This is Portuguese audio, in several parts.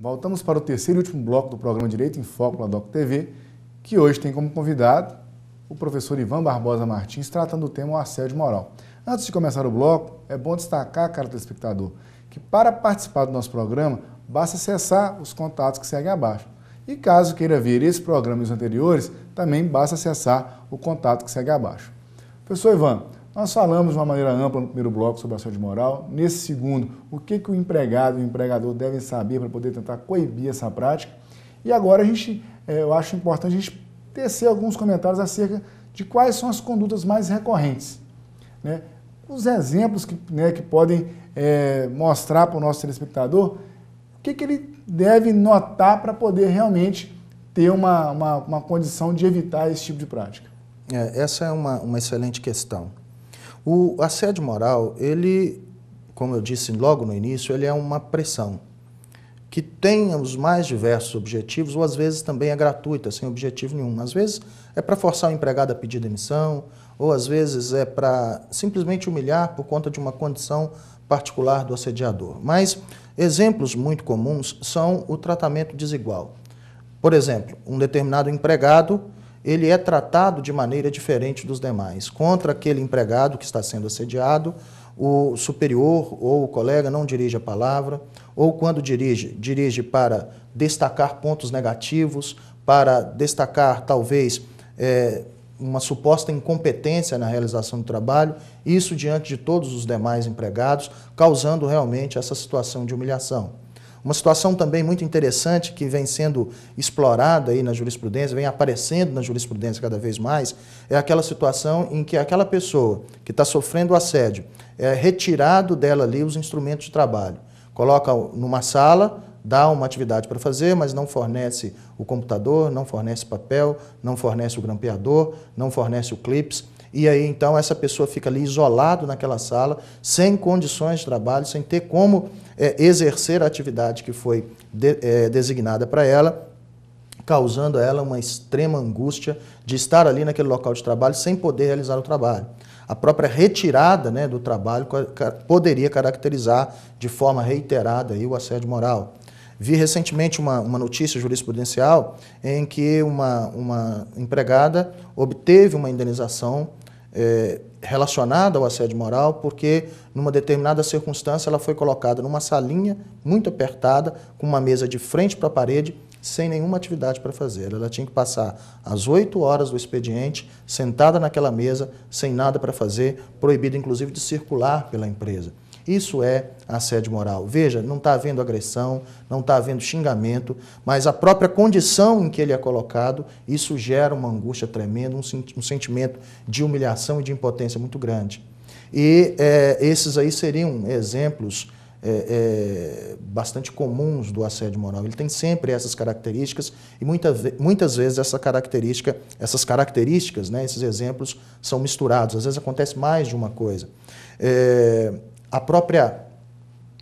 Voltamos para o terceiro e último bloco do programa Direito em Foco na Doc TV, que hoje tem como convidado o professor Ivan Barbosa Martins, tratando do tema o assédio moral. Antes de começar o bloco, é bom destacar, caro telespectador, que para participar do nosso programa, basta acessar os contatos que seguem abaixo. E caso queira ver esse programa e os anteriores, também basta acessar o contato que segue abaixo. Professor Ivan, nós falamos de uma maneira ampla no primeiro bloco sobre assédio moral. Nesse segundo, o que o empregado e o empregador devem saber para poder tentar coibir essa prática. E agora eu acho importante a gente tecer alguns comentários acerca de quais são as condutas mais recorrentes, né? Os exemplos que podem mostrar para o nosso telespectador o que ele deve notar para poder realmente ter uma condição de evitar esse tipo de prática. Essa é uma excelente questão. O assédio moral, ele, como eu disse logo no início, ele é uma pressão que tem os mais diversos objetivos, ou às vezes também é gratuita, sem objetivo nenhum. Às vezes é para forçar o empregado a pedir demissão, ou às vezes é para simplesmente humilhar por conta de uma condição particular do assediador. Mas exemplos muito comuns são o tratamento desigual. Por exemplo, um determinado empregado, ele é tratado de maneira diferente dos demais. Contra aquele empregado que está sendo assediado, o superior ou o colega não dirige a palavra, ou quando dirige para destacar pontos negativos, para destacar talvez uma suposta incompetência na realização do trabalho, isso diante de todos os demais empregados, causando realmente essa situação de humilhação. Uma situação também muito interessante que vem sendo explorada aí na jurisprudência, vem aparecendo na jurisprudência cada vez mais, é aquela situação em que aquela pessoa que está sofrendo o assédio é retirado dela ali os instrumentos de trabalho. Coloca numa sala, dá uma atividade para fazer, mas não fornece o computador, não fornece papel, não fornece o grampeador, não fornece o clips. E aí, então, essa pessoa fica ali isolado naquela sala, sem condições de trabalho, sem ter como exercer a atividade que foi designada para ela, causando a ela uma extrema angústia de estar ali naquele local de trabalho sem poder realizar o trabalho. A própria retirada, né, do trabalho poderia caracterizar de forma reiterada aí o assédio moral. Vi recentemente uma notícia jurisprudencial em que uma empregada obteve uma indenização relacionada ao assédio moral porque, numa determinada circunstância, ela foi colocada numa salinha muito apertada, com uma mesa de frente para a parede, sem nenhuma atividade para fazer. Ela tinha que passar as 8 horas do expediente, sentada naquela mesa, sem nada para fazer, proibida inclusive de circular pela empresa. Isso é assédio moral. Veja, não está havendo agressão, não está havendo xingamento, mas a própria condição em que ele é colocado, isso gera uma angústia tremenda, um sentimento de humilhação e de impotência muito grande. E esses aí seriam exemplos bastante comuns do assédio moral. Ele tem sempre essas características e muitas vezes essas características, né, esses exemplos são misturados. Às vezes acontece mais de uma coisa.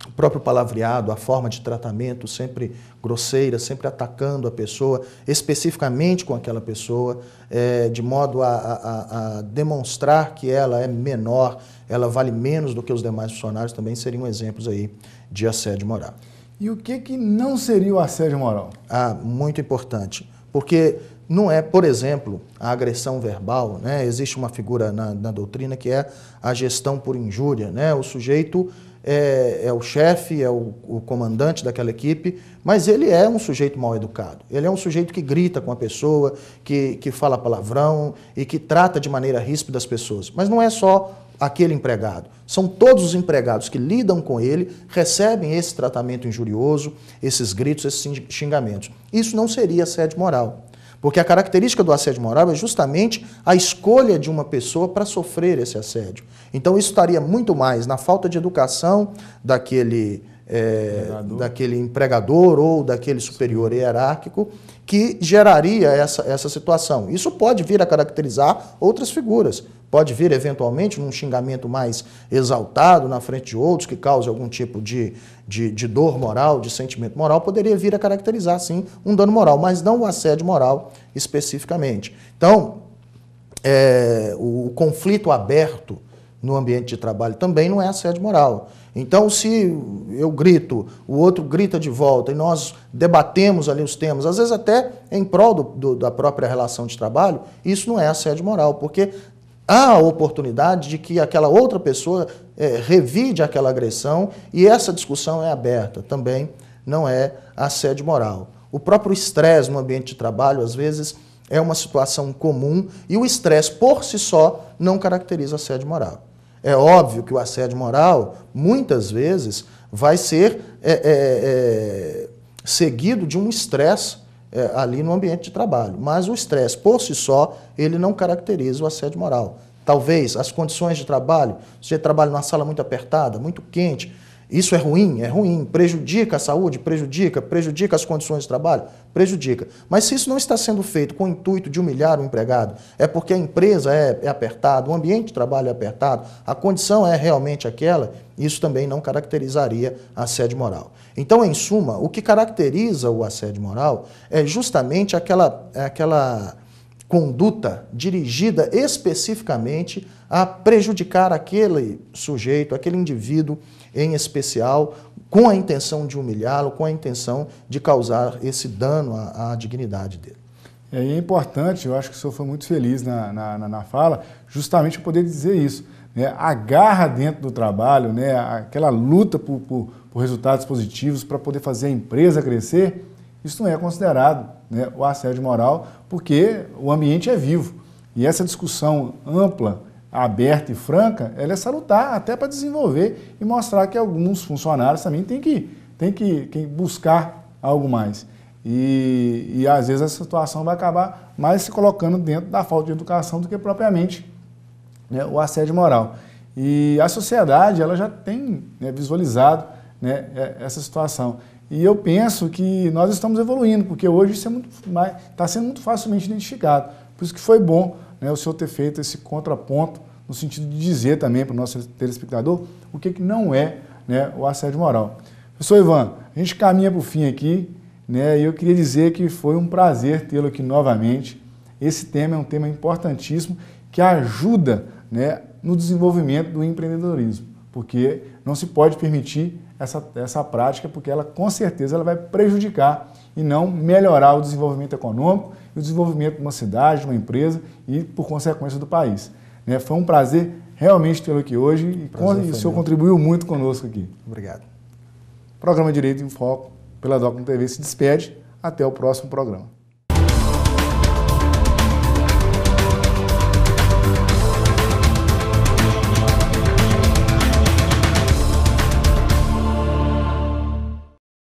O próprio palavreado, a forma de tratamento sempre grosseira, sempre atacando a pessoa, especificamente com aquela pessoa, de modo a demonstrar que ela é menor, ela vale menos do que os demais funcionários, também seriam exemplos aí de assédio moral. E o que não seria o assédio moral? Muito importante, porque não é, por exemplo, a agressão verbal, né? Existe uma figura na doutrina que é a gestão por injúria, né? O sujeito é o chefe, é o comandante daquela equipe, mas ele é um sujeito mal educado. Ele é um sujeito que grita com a pessoa, que fala palavrão e que trata de maneira ríspida as pessoas. Mas não é só aquele empregado. São todos os empregados que lidam com ele, recebem esse tratamento injurioso, esses gritos, esses xingamentos. Isso não seria assédio moral. Porque a característica do assédio moral é justamente a escolha de uma pessoa para sofrer esse assédio. Então isso estaria muito mais na falta de educação daquele empregador ou daquele superior hierárquico que geraria essa situação. Isso pode vir a caracterizar outras figuras. Pode vir, eventualmente, num xingamento mais exaltado na frente de outros, que cause algum tipo de dor moral, de sentimento moral, poderia vir a caracterizar, sim, um dano moral, mas não o assédio moral especificamente. Então, o conflito aberto no ambiente de trabalho também não é assédio moral. Então, se eu grito, o outro grita de volta e nós debatemos ali os temas, às vezes até em prol da própria relação de trabalho, isso não é assédio moral, porque há a oportunidade de que aquela outra pessoa revide aquela agressão e essa discussão é aberta, também não é assédio moral. O próprio estresse no ambiente de trabalho, às vezes, é uma situação comum e o estresse por si só não caracteriza assédio moral. É óbvio que o assédio moral, muitas vezes, vai ser seguido de um estresse ali no ambiente de trabalho. Mas o estresse, por si só, ele não caracteriza o assédio moral. Talvez as condições de trabalho, você trabalha numa sala muito apertada, muito quente, isso é ruim, prejudica a saúde, prejudica as condições de trabalho, prejudica. Mas se isso não está sendo feito com o intuito de humilhar o empregado, é porque a empresa é apertada, o ambiente de trabalho é apertado, a condição é realmente aquela, isso também não caracterizaria assédio moral. Então, em suma, o que caracteriza o assédio moral é justamente aquela conduta dirigida especificamente a prejudicar aquele sujeito, aquele indivíduo em especial, com a intenção de humilhá-lo, com a intenção de causar esse dano à dignidade dele. É importante, eu acho que o senhor foi muito feliz na fala, justamente poder dizer isso, né? A garra dentro do trabalho, né? Aquela luta por resultados positivos para poder fazer a empresa crescer, isso não é considerado, né, o assédio moral, porque o ambiente é vivo. E essa discussão ampla, aberta e franca, ela é salutar até para desenvolver e mostrar que alguns funcionários também têm que buscar algo mais. E às vezes essa situação vai acabar mais se colocando dentro da falta de educação do que propriamente, né, o assédio moral. E a sociedade ela já tem, né, visualizado, né, essa situação. E eu penso que nós estamos evoluindo, porque hoje isso está sendo muito facilmente identificado. Por isso que foi bom, né, o senhor ter feito esse contraponto, no sentido de dizer também para o nosso telespectador o que não é, né, o assédio moral. Professor Ivan, a gente caminha para o fim aqui, né, e eu queria dizer que foi um prazer tê-lo aqui novamente. Esse tema é um tema importantíssimo que ajuda, né, no desenvolvimento do empreendedorismo, porque não se pode permitir essa prática, porque ela com certeza ela vai prejudicar e não melhorar o desenvolvimento econômico e o desenvolvimento de uma cidade, de uma empresa e, por consequência, do país. Né? Foi um prazer realmente tê-lo aqui hoje e o senhor contribuiu muito conosco aqui. Obrigado. O programa Direito em Foco, pela Docno TV, se despede. Até o próximo programa.